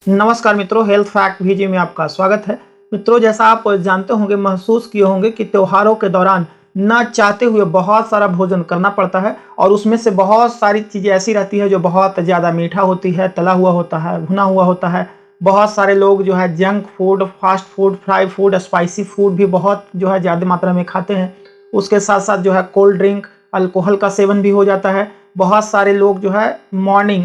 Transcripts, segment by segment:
नमस्कार मित्रों, health fact video में आपका स्वागत है। मित्रों, जैसा आप जानते होंगे, महसूस किए होंगे कि त्योहारों के दौरान ना चाहते हुए बहुत सारा भोजन करना पड़ता है और उसमें से बहुत सारी चीज़ें ऐसी रहती है जो बहुत ज़्यादा मीठा होती है, तला हुआ होता है, भुना हुआ होता है। बहुत सारे लोग जो है junk food, fast food, fry food, spicy food भी बहुत जो है ज़्यादा मात्रा में खाते हैं। उसके साथ साथ जो है कोल्ड ड्रिंक, अल्कोहल का सेवन भी हो जाता है। बहुत सारे लोग जो है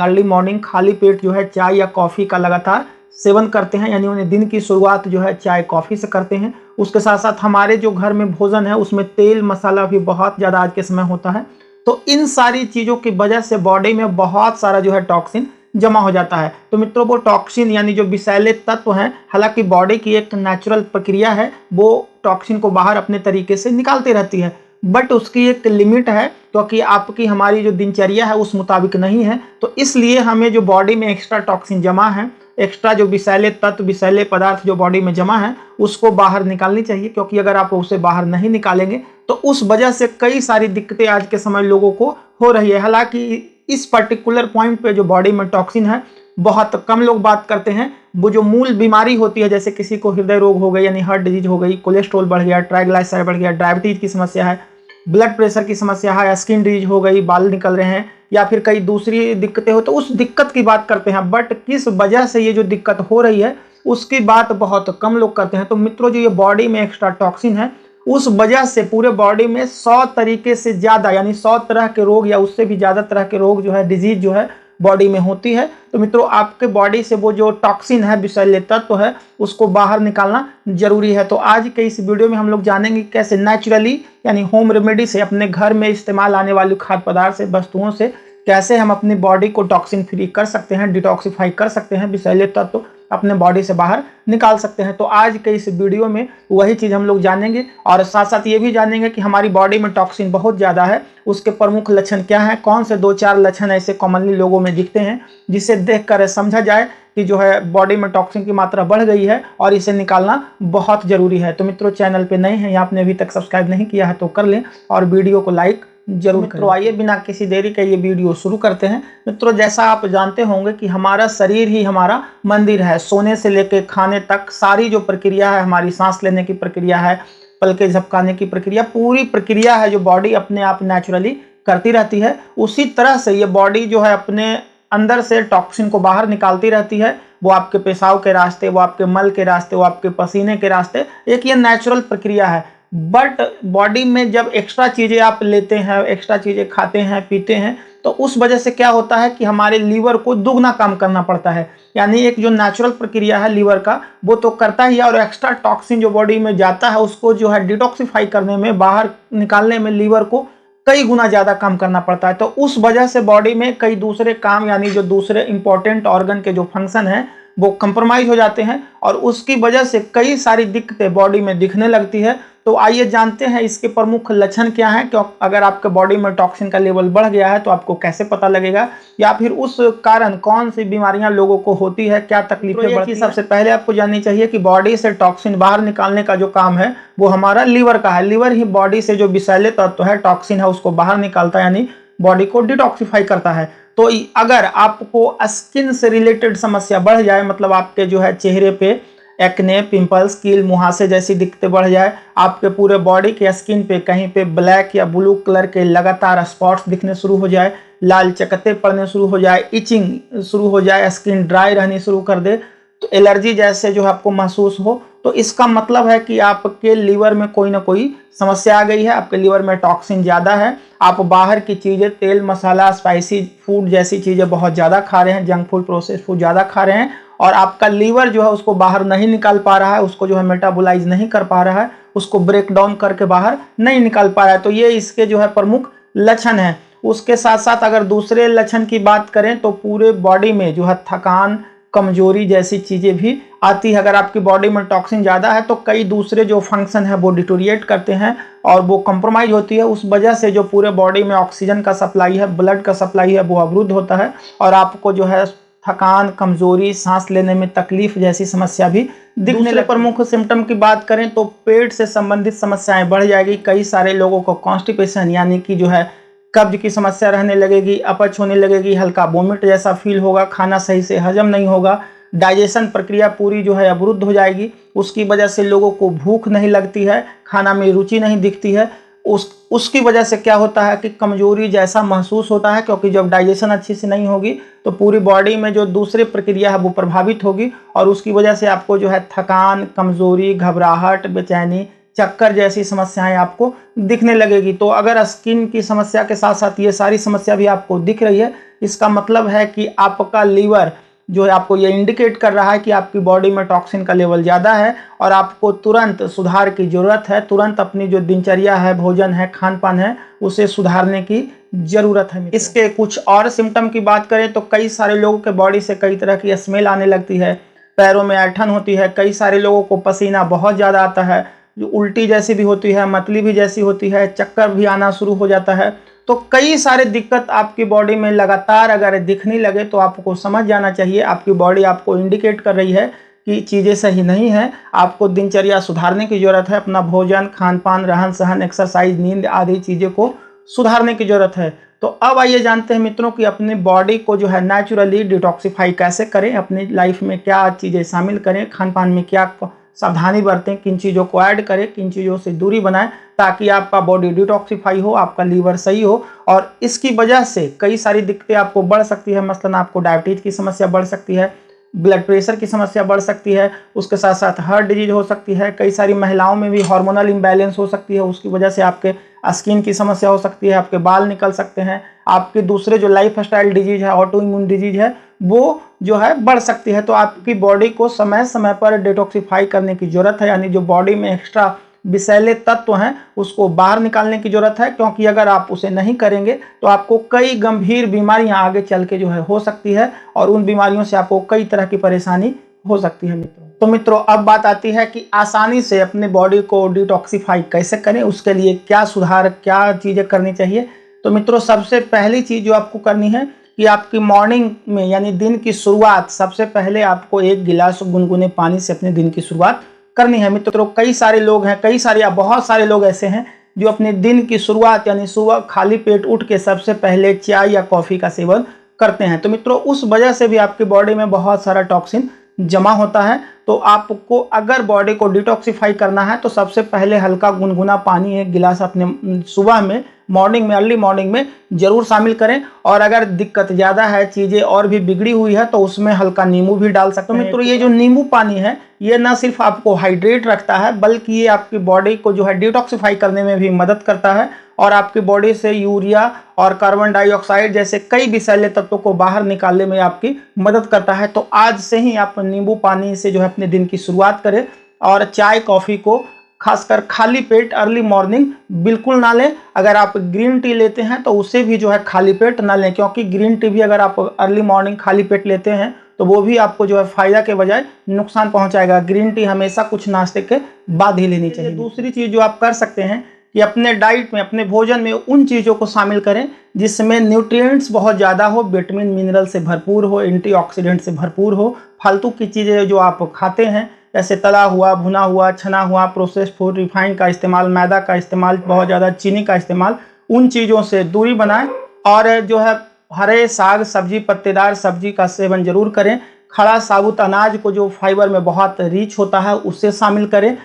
अर्ली मॉर्निंग खाली पेट जो है चाय या कॉफ़ी का लगातार सेवन करते हैं, यानी उन्हें दिन की शुरुआत जो है चाय कॉफ़ी से करते हैं। उसके साथ साथ हमारे जो घर में भोजन है उसमें तेल मसाला भी बहुत ज़्यादा आज के समय होता है। तो इन सारी चीज़ों की वजह से बॉडी में बहुत सारा जो है टॉक्सिन जमा हो जाता है। तो मित्रों, वो टॉक्सिन यानी जो विषैले तत्व हैं, हालांकि बॉडी की एक नेचुरल प्रक्रिया है, वो टॉक्सिन को बाहर अपने तरीके से निकालती रहती है, बट उसकी एक लिमिट है, क्योंकि आपकी हमारी जो दिनचर्या है उस मुताबिक नहीं है। तो इसलिए हमें जो बॉडी में एक्स्ट्रा टॉक्सिन जमा है, एक्स्ट्रा जो विषैले तत्व, विषैले पदार्थ जो बॉडी में जमा है, उसको बाहर निकालनी चाहिए। क्योंकि अगर आप उसे बाहर नहीं निकालेंगे तो उस वजह से कई सारी दिक्कतें आज के समय लोगों को हो रही है। हालांकि इस पर्टिकुलर पॉइंट पे जो बॉडी में टॉक्सिन है, बहुत कम लोग बात करते हैं। वो जो मूल बीमारी होती है, जैसे किसी को हृदय रोग हो गई यानी हार्ट डिजीज हो गई, कोलेस्ट्रॉल बढ़ गया, ट्राइग्लिसराइड बढ़ गया, डायबिटीज की समस्या है, ब्लड प्रेशर की समस्या है, स्किन डिजीज हो गई, बाल निकल रहे हैं, या फिर कई दूसरी दिक्कतें हो, तो उस दिक्कत की बात करते हैं। बट किस वजह से ये जो दिक्कत हो रही है उसकी बात बहुत कम लोग करते हैं। तो मित्रों, जो ये बॉडी में एक्स्ट्रा टॉक्सिन है, उस वजह से पूरे बॉडी में 100 तरीके से ज़्यादा यानी 100 तरह के रोग या उससे भी ज़्यादा तरह के रोग जो है, डिजीज जो है बॉडी में होती है। तो मित्रों, आपके बॉडी से वो जो टॉक्सिन है, विषैले तत्व है, उसको बाहर निकालना जरूरी है। तो आज के इस वीडियो में हम लोग जानेंगे कैसे नेचुरली यानी होम रेमेडी से, अपने घर में इस्तेमाल आने वाली खाद्य पदार्थ से, वस्तुओं से कैसे हम अपनी बॉडी को टॉक्सिन फ्री कर सकते हैं, डिटॉक्सिफाई कर सकते हैं, विषैले तत्व अपने बॉडी से बाहर निकाल सकते हैं। तो आज के इस वीडियो में वही चीज़ हम लोग जानेंगे और साथ साथ ये भी जानेंगे कि हमारी बॉडी में टॉक्सिन बहुत ज़्यादा है, उसके प्रमुख लक्षण क्या हैं, कौन से 2-4 लक्षण ऐसे कॉमनली लोगों में दिखते हैं जिसे देखकर समझा जाए कि जो है बॉडी में टॉक्सिन की मात्रा बढ़ गई है और इसे निकालना बहुत ज़रूरी है। तो मित्रों, चैनल पे नए हैं या आपने अभी तक सब्सक्राइब नहीं किया है तो कर लें और वीडियो को लाइक जरूर। मित्रों, आइए बिना किसी देरी के ये वीडियो शुरू करते हैं। मित्रों, जैसा आप जानते होंगे कि हमारा शरीर ही हमारा मंदिर है। सोने से लेकर खाने तक सारी जो प्रक्रिया है, हमारी सांस लेने की प्रक्रिया है, पलके झपकाने की प्रक्रिया, पूरी प्रक्रिया है जो बॉडी अपने आप नेचुरली करती रहती है। उसी तरह से ये बॉडी जो है अपने अंदर से टॉक्सिन को बाहर निकालती रहती है। वो आपके पेशाब के रास्ते, वो आपके मल के रास्ते, वो आपके पसीने के रास्ते, एक ये नेचुरल प्रक्रिया है। बट बॉडी में जब एक्स्ट्रा चीज़ें आप लेते हैं, एक्स्ट्रा चीज़ें खाते हैं, पीते हैं, तो उस वजह से क्या होता है कि हमारे लीवर को दुगना काम करना पड़ता है। यानी एक जो नेचुरल प्रक्रिया है लीवर का, वो तो करता ही है, और एक्स्ट्रा टॉक्सिन जो बॉडी में जाता है उसको जो है डिटॉक्सिफाई करने में, बाहर निकालने में लीवर को कई गुना ज़्यादा काम करना पड़ता है। तो उस वजह से बॉडी में कई दूसरे काम यानी जो दूसरे इंपॉर्टेंट ऑर्गन के जो फंक्शन हैं वो कंप्रोमाइज हो जाते हैं और उसकी वजह से कई सारी दिक्कतें बॉडी में दिखने लगती है। तो आइए जानते हैं इसके प्रमुख लक्षण क्या हैं, क्यों अगर आपके बॉडी में टॉक्सिन का लेवल बढ़ गया है तो आपको कैसे पता लगेगा, या फिर उस कारण कौन सी बीमारियां लोगों को होती है, क्या तकलीफें बढ़ती हैं। सबसे पहले आपको जाननी चाहिए कि बॉडी से टॉक्सिन बाहर निकालने का जो काम है वो हमारा लीवर का है। लीवर ही बॉडी से जो विषैले तत्व है, टॉक्सिन है, उसको बाहर निकालता है, यानी बॉडी को डिटॉक्सिफाई करता है। तो अगर आपको स्किन से रिलेटेड समस्या बढ़ जाए, मतलब आपके जो है चेहरे पे एक्ने, पिंपल्स, कील, मुहासे जैसी दिक्कतें बढ़ जाए, आपके पूरे बॉडी के स्किन पे कहीं पे ब्लैक या ब्लू कलर के लगातार स्पॉट्स दिखने शुरू हो जाए, लाल चकत्ते पड़ने शुरू हो जाए, इचिंग शुरू हो जाए, स्किन ड्राई रहनी शुरू कर दे, तो एलर्जी जैसे जो है आपको महसूस हो, तो इसका मतलब है कि आपके लीवर में कोई ना कोई समस्या आ गई है, आपके लीवर में टॉक्सिन ज़्यादा है। आप बाहर की चीज़ें, तेल मसाला, स्पाइसी फूड जैसी चीज़ें बहुत ज़्यादा खा रहे हैं, जंक फूड, प्रोसेस फूड ज़्यादा खा रहे हैं, और आपका लीवर जो है उसको बाहर नहीं निकाल पा रहा है, उसको जो है मेटाबोलाइज नहीं कर पा रहा है, उसको ब्रेक डाउन करके बाहर नहीं निकाल पा रहा है। तो ये इसके जो है प्रमुख लक्षण हैं। उसके साथ साथ अगर दूसरे लक्षण की बात करें तो पूरे बॉडी में जो है थकान, कमजोरी जैसी चीज़ें भी आती है। अगर आपकी बॉडी में टॉक्सिन ज़्यादा है तो कई दूसरे जो फंक्शन है वो डिटोरिएट करते हैं और वो कंप्रोमाइज होती है। उस वजह से जो पूरे बॉडी में ऑक्सीजन का सप्लाई है, ब्लड का सप्लाई है, वो अवरुद्ध होता है और आपको जो है थकान, कमजोरी, सांस लेने में तकलीफ जैसी समस्या भी दिखने लगे। प्रमुख सिम्टम की बात करें तो पेट से संबंधित समस्याएं बढ़ जाएगी। कई सारे लोगों को कॉन्स्टिपेशन यानी कि जो है कब्ज की समस्या रहने लगेगी, अपच होने लगेगी, हल्का वोमिट जैसा फील होगा, खाना सही से हजम नहीं होगा, डाइजेशन प्रक्रिया पूरी जो है अवरुद्ध हो जाएगी। उसकी वजह से लोगों को भूख नहीं लगती है, खाना में रुचि नहीं दिखती है। उसकी वजह से क्या होता है कि कमजोरी जैसा महसूस होता है, क्योंकि जब डाइजेशन अच्छी से नहीं होगी तो पूरी बॉडी में जो दूसरी प्रक्रिया है वो प्रभावित होगी और उसकी वजह से आपको जो है थकान, कमजोरी, घबराहट, बेचैनी, चक्कर जैसी समस्याएं आपको दिखने लगेगी। तो अगर स्किन की समस्या के साथ साथ ये सारी समस्या भी आपको दिख रही है, इसका मतलब है कि आपका लीवर जो है आपको ये इंडिकेट कर रहा है कि आपकी बॉडी में टॉक्सिन का लेवल ज़्यादा है और आपको तुरंत सुधार की ज़रूरत है। तुरंत अपनी जो दिनचर्या है, भोजन है, खान पान है, उसे सुधारने की ज़रूरत है। इसके कुछ और सिम्टम की बात करें तो कई सारे लोगों के बॉडी से कई तरह की स्मेल आने लगती है, पैरों में ऐंठन होती है, कई सारे लोगों को पसीना बहुत ज़्यादा आता है, जो उल्टी जैसी भी होती है, मतली भी जैसी होती है, चक्कर भी आना शुरू हो जाता है। तो कई सारे दिक्कत आपकी बॉडी में लगातार अगर दिखने लगे तो आपको समझ जाना चाहिए आपकी बॉडी आपको इंडिकेट कर रही है कि चीज़ें सही नहीं है, आपको दिनचर्या सुधारने की ज़रूरत है, अपना भोजन, खान पान, रहन सहन, एक्सरसाइज, नींद आदि चीज़ों को सुधारने की ज़रूरत है। तो अब आइए जानते हैं मित्रों कि अपनी बॉडी को जो है नेचुरली डिटॉक्सिफाई कैसे करें, अपनी लाइफ में क्या चीज़ें शामिल करें, खान पान में क्या सावधानी बरतें, किन चीज़ों को ऐड करें, किन चीज़ों से दूरी बनाएं ताकि आपका बॉडी डिटॉक्सिफाई हो, आपका लीवर सही हो। और इसकी वजह से कई सारी दिक्कतें आपको बढ़ सकती है, मसलन आपको डायबिटीज की समस्या बढ़ सकती है, ब्लड प्रेशर की समस्या बढ़ सकती है, उसके साथ साथ हार्ट डिजीज हो सकती है, कई सारी महिलाओं में भी हार्मोनल इम्बैलेंस हो सकती है, उसकी वजह से आपके स्किन की समस्या हो सकती है, आपके बाल निकल सकते हैं, आपके दूसरे जो लाइफ स्टाइल डिजीज है, ऑटो इम्यून डिजीज है, वो जो है बढ़ सकती है। तो आपकी बॉडी को समय समय पर डिटॉक्सिफाई करने की जरूरत है, यानी जो बॉडी में एक्स्ट्रा विषैले तत्व हैं उसको बाहर निकालने की जरूरत है, क्योंकि अगर आप उसे नहीं करेंगे तो आपको कई गंभीर बीमारियां आगे चल के जो है हो सकती है और उन बीमारियों से आपको कई तरह की परेशानी हो सकती है मित्रों। तो मित्रों अब बात आती है कि आसानी से अपने बॉडी को डिटॉक्सिफाई कैसे करें, उसके लिए क्या सुधार, क्या चीज़ें करनी चाहिए। तो मित्रों सबसे पहली चीज़ जो आपको करनी है कि आपकी मॉर्निंग में यानी दिन की शुरुआत, सबसे पहले आपको 1 गिलास गुनगुने पानी से अपने दिन की शुरुआत करनी है। मित्रों कई सारे लोग हैं, बहुत सारे लोग ऐसे हैं जो अपने दिन की शुरुआत यानी सुबह खाली पेट उठ के सबसे पहले चाय या कॉफ़ी का सेवन करते हैं। तो मित्रों उस वजह से भी आपकी बॉडी में बहुत सारा टॉक्सिन जमा होता है। तो आपको अगर बॉडी को डिटॉक्सिफाई करना है तो सबसे पहले हल्का गुनगुना पानी 1 गिलास अपने सुबह में, मॉर्निंग में, अर्ली मॉर्निंग में जरूर शामिल करें। और अगर दिक्कत ज़्यादा है, चीज़ें और भी बिगड़ी हुई है तो उसमें हल्का नींबू भी डाल सकते हैं। तो मित्रों ये जो नींबू पानी है ये न सिर्फ आपको हाइड्रेट रखता है बल्कि ये आपकी बॉडी को जो है डिटॉक्सिफाई करने में भी मदद करता है और आपकी बॉडी से यूरिया और कार्बन डाइऑक्साइड जैसे कई विषैले तत्वों को बाहर निकालने में आपकी मदद करता है। तो आज से ही आप नींबू पानी से जो है अपने दिन की शुरुआत करें और चाय कॉफ़ी को खासकर खाली पेट अर्ली मॉर्निंग बिल्कुल ना लें। अगर आप ग्रीन टी लेते हैं तो उसे भी जो है खाली पेट ना लें, क्योंकि ग्रीन टी भी अगर आप अर्ली मॉर्निंग खाली पेट लेते हैं तो वो भी आपको जो है फायदा के बजाय नुकसान पहुंचाएगा। ग्रीन टी हमेशा कुछ नाश्ते के बाद ही लेनी चाहिए। दूसरी चीज़ जो आप कर सकते हैं कि अपने डाइट में, अपने भोजन में उन चीज़ों को शामिल करें जिसमें न्यूट्रिएंट्स बहुत ज़्यादा हो, विटामिन मिनरल से भरपूर हो, एंटीऑक्सीडेंट से भरपूर हो। फालतू की चीज़ें जो आप खाते हैं जैसे तला हुआ, भुना हुआ, छना हुआ, प्रोसेस्ड फूड, रिफाइंड का इस्तेमाल, मैदा का इस्तेमाल, बहुत ज़्यादा चीनी का इस्तेमाल, उन चीज़ों से दूरी बनाएं और जो है हरे साग सब्जी, पत्तेदार सब्जी का सेवन जरूर करें। खड़ा साबुत अनाज को जो फाइबर में बहुत रिच होता है उससे शामिल करें।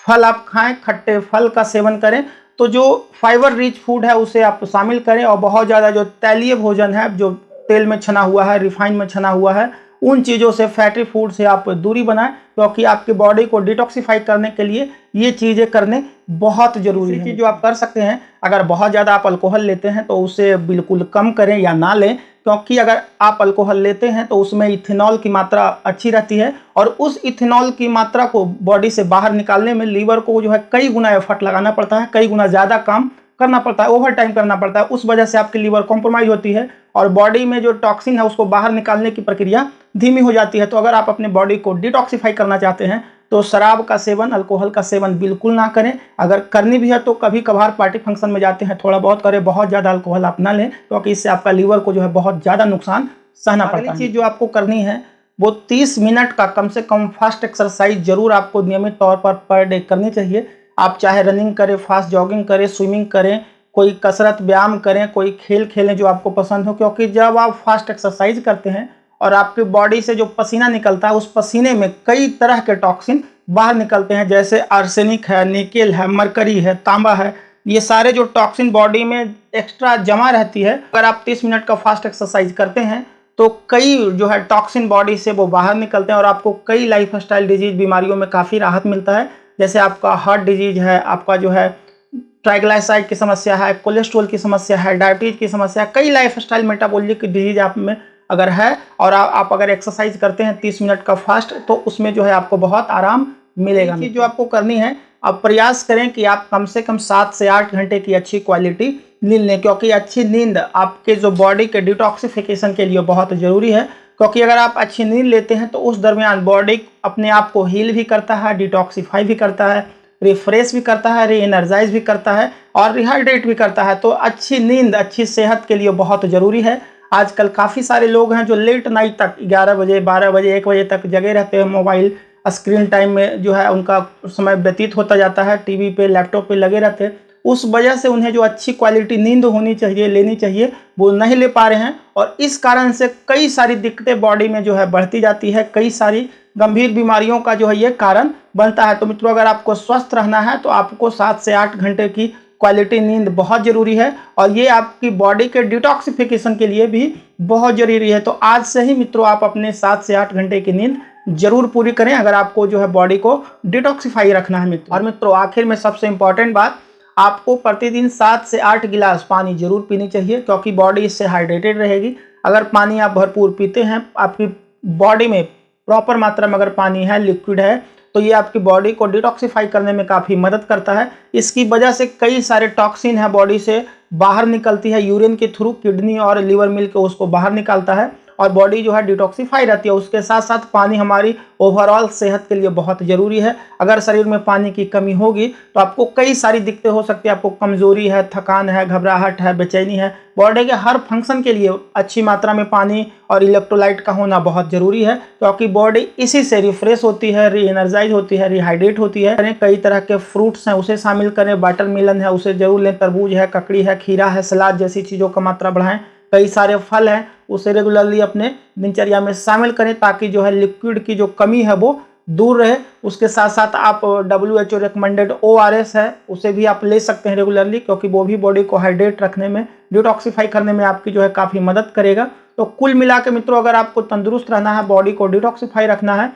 फल आप खाएं, खट्टे फल का सेवन करें। तो जो फाइबर रिच फूड है उसे आप शामिल करें और बहुत ज़्यादा जो तैलीय भोजन है, जो तेल में छना हुआ है, रिफाइन में छना हुआ है, उन चीज़ों से, फैटी फूड से आप दूरी बनाएं, क्योंकि आपकी बॉडी को डिटॉक्सिफाई करने के लिए ये चीज़ें करने बहुत ज़रूरी है। जो आप कर सकते हैं, अगर बहुत ज़्यादा आप अल्कोहल लेते हैं तो उसे बिल्कुल कम करें या ना लें, क्योंकि अगर आप अल्कोहल लेते हैं तो उसमें इथेनॉल की मात्रा अच्छी रहती है और उस इथेनॉल की मात्रा को बॉडी से बाहर निकालने में लीवर को जो है कई गुना एफर्ट लगाना पड़ता है, कई गुना ज़्यादा काम करना पड़ता है, ओवर टाइम करना पड़ता है। उस वजह से आपकी लीवर कॉम्प्रोमाइज होती है और बॉडी में जो टॉक्सिन है उसको बाहर निकालने की प्रक्रिया धीमी हो जाती है। तो अगर आप अपने बॉडी को डिटॉक्सिफाई करना चाहते हैं तो शराब का सेवन, अल्कोहल का सेवन बिल्कुल ना करें। अगर करनी भी है तो कभी कभार पार्टी फंक्शन में जाते हैं थोड़ा बहुत करें, बहुत ज़्यादा अल्कोहल आप ना लें, क्योंकि इससे आपका लीवर को जो है बहुत ज़्यादा नुकसान सहना पड़ता है। चीज़ जो आपको करनी है वो 30 मिनट का कम से कम फास्ट एक्सरसाइज जरूर आपको नियमित तौर पर डे करनी चाहिए। आप चाहे रनिंग करें, फास्ट जॉगिंग करें, स्विमिंग करें, कोई कसरत व्यायाम करें, कोई खेल खेलें जो आपको पसंद हो, क्योंकि जब आप फास्ट एक्सरसाइज करते हैं और आपकी बॉडी से जो पसीना निकलता है उस पसीने में कई तरह के टॉक्सिन बाहर निकलते हैं, जैसे आर्सेनिक है, निकेल है, मरकरी है, तांबा है। ये सारे जो टॉक्सिन बॉडी में एक्स्ट्रा जमा रहती है, अगर आप 30 मिनट का फास्ट एक्सरसाइज करते हैं तो कई जो है टॉक्सिन बॉडी से वो बाहर निकलते हैं और आपको कई लाइफस्टाइल डिजीज बीमारियों में काफ़ी राहत मिलता है। जैसे आपका हार्ट डिजीज है, आपका जो है ट्राइग्लाइसाइड की समस्या है, कोलेस्ट्रॉल की समस्या है, डायबिटीज की समस्या है, कई लाइफस्टाइल मेटाबॉलिक डिजीज आप में अगर है और आप अगर एक्सरसाइज करते हैं 30 मिनट का फास्ट, तो उसमें जो है आपको बहुत आराम मिलेगा। ये जो आपको करनी है, आप प्रयास करें कि आप कम से कम 7 से 8 घंटे की अच्छी क्वालिटी नींद लें, क्योंकि अच्छी नींद आपके जो बॉडी के डिटॉक्सिफिकेशन के लिए बहुत ज़रूरी है। क्योंकि अगर आप अच्छी नींद लेते हैं तो उस दरमियान बॉडी अपने आप को हील भी करता है, डिटॉक्सिफाई भी करता है, रिफ्रेश भी करता है, री एनर्जाइज भी करता है और रिहाइड्रेट भी करता है। तो अच्छी नींद अच्छी सेहत के लिए बहुत ज़रूरी है। आजकल काफ़ी सारे लोग हैं जो लेट नाइट तक 11 बजे, 12 बजे, 1 बजे तक जगे रहते हैं, मोबाइल स्क्रीन टाइम में जो है उनका समय व्यतीत होता जाता है, टीवी पे, लैपटॉप पे लगे रहते हैं। उस वजह से उन्हें जो अच्छी क्वालिटी नींद होनी चाहिए, लेनी चाहिए, वो नहीं ले पा रहे हैं और इस कारण से कई सारी दिक्कतें बॉडी में जो है बढ़ती जाती है, कई सारी गंभीर बीमारियों का जो है ये कारण बनता है। तो मित्रों, अगर आपको स्वस्थ रहना है तो आपको 7 से 8 घंटे की क्वालिटी नींद बहुत ज़रूरी है और ये आपकी बॉडी के डिटॉक्सिफिकेशन के लिए भी बहुत ज़रूरी है। तो आज से ही मित्रों आप अपने 7 से 8 घंटे की नींद जरूर पूरी करें, अगर आपको जो है बॉडी को डिटॉक्सिफाई रखना है मित्रों। और मित्रों, आखिर में सबसे इंपॉर्टेंट बात, आपको प्रतिदिन 7 से 8 गिलास पानी जरूर पीनी चाहिए, क्योंकि बॉडी इससे हाइड्रेटेड रहेगी। अगर पानी आप भरपूर पीते हैं, आपकी बॉडी में प्रॉपर मात्रा में अगर पानी है, लिक्विड है, तो ये आपकी बॉडी को डिटॉक्सिफाई करने में काफ़ी मदद करता है। इसकी वजह से कई सारे टॉक्सिन है बॉडी से बाहर निकलती है, यूरिन के थ्रू किडनी और लिवर मिलकर उसको बाहर निकालता है और बॉडी जो है डिटॉक्सिफाई रहती है। उसके साथ साथ पानी हमारी ओवरऑल सेहत के लिए बहुत ज़रूरी है। अगर शरीर में पानी की कमी होगी तो आपको कई सारी दिक्कतें हो सकती है, आपको कमजोरी है, थकान है, घबराहट है, बेचैनी है। बॉडी के हर फंक्शन के लिए अच्छी मात्रा में पानी और इलेक्ट्रोलाइट का होना बहुत ज़रूरी है, क्योंकि बॉडी इसी से रिफ्रेश होती है, री एनर्जाइज होती है, रिहाइड्रेट होती है। कई तरह के फ्रूट्स हैं उसे शामिल करें, वाटरमेलन है उसे जरूर लें, तरबूज है, ककड़ी है, खीरा है, सलाद जैसी चीज़ों का मात्रा बढ़ाएं। कई सारे फल हैं उसे रेगुलरली अपने दिनचर्या में शामिल करें, ताकि जो है लिक्विड की जो कमी है वो दूर रहे। उसके साथ साथ आप WHO रिकमेंडेड ORS है उसे भी आप ले सकते हैं रेगुलरली, क्योंकि वो भी बॉडी को हाइड्रेट रखने में, डिटॉक्सिफाई करने में आपकी जो है काफ़ी मदद करेगा। तो कुल मिला के मित्रों, अगर आपको तंदुरुस्त रहना है, बॉडी को डिटॉक्सिफाई रखना है,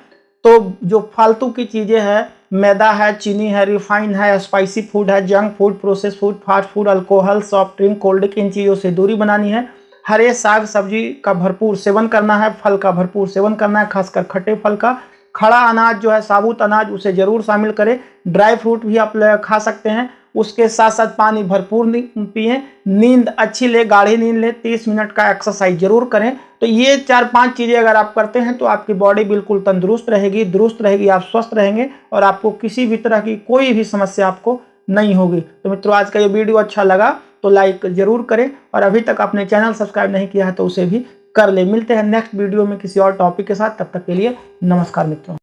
तो जो फालतू की चीज़ें हैं, मैदा है, चीनी है, रिफाइन है, स्पाइसी फूड है, junk food, process food, fast food, alcohol, soft drink, cold drink, इन चीज़ों से दूरी बनानी है। हरे साग सब्जी का भरपूर सेवन करना है, फल का भरपूर सेवन करना है, खासकर खट्टे फल का। खड़ा अनाज जो है, साबुत अनाज, उसे जरूर शामिल करें। ड्राई फ्रूट भी आप खा सकते हैं। उसके साथ साथ पानी भरपूर पिए, नींद अच्छी ले, गाढ़ी नींद ले, 30 मिनट का एक्सरसाइज जरूर करें। तो ये 4-5 चीज़ें अगर आप करते हैं तो आपकी बॉडी बिल्कुल तंदुरुस्त रहेगी, दुरुस्त रहेगी, आप स्वस्थ रहेंगे और आपको किसी भी तरह की कोई भी समस्या आपको नहीं होगी। तो मित्रों, आज का ये वीडियो अच्छा लगा तो लाइक जरूर करें और अभी तक आपने चैनल सब्सक्राइब नहीं किया है तो उसे भी कर ले। मिलते हैं नेक्स्ट वीडियो में किसी और टॉपिक के साथ, तब तक के लिए नमस्कार मित्रों।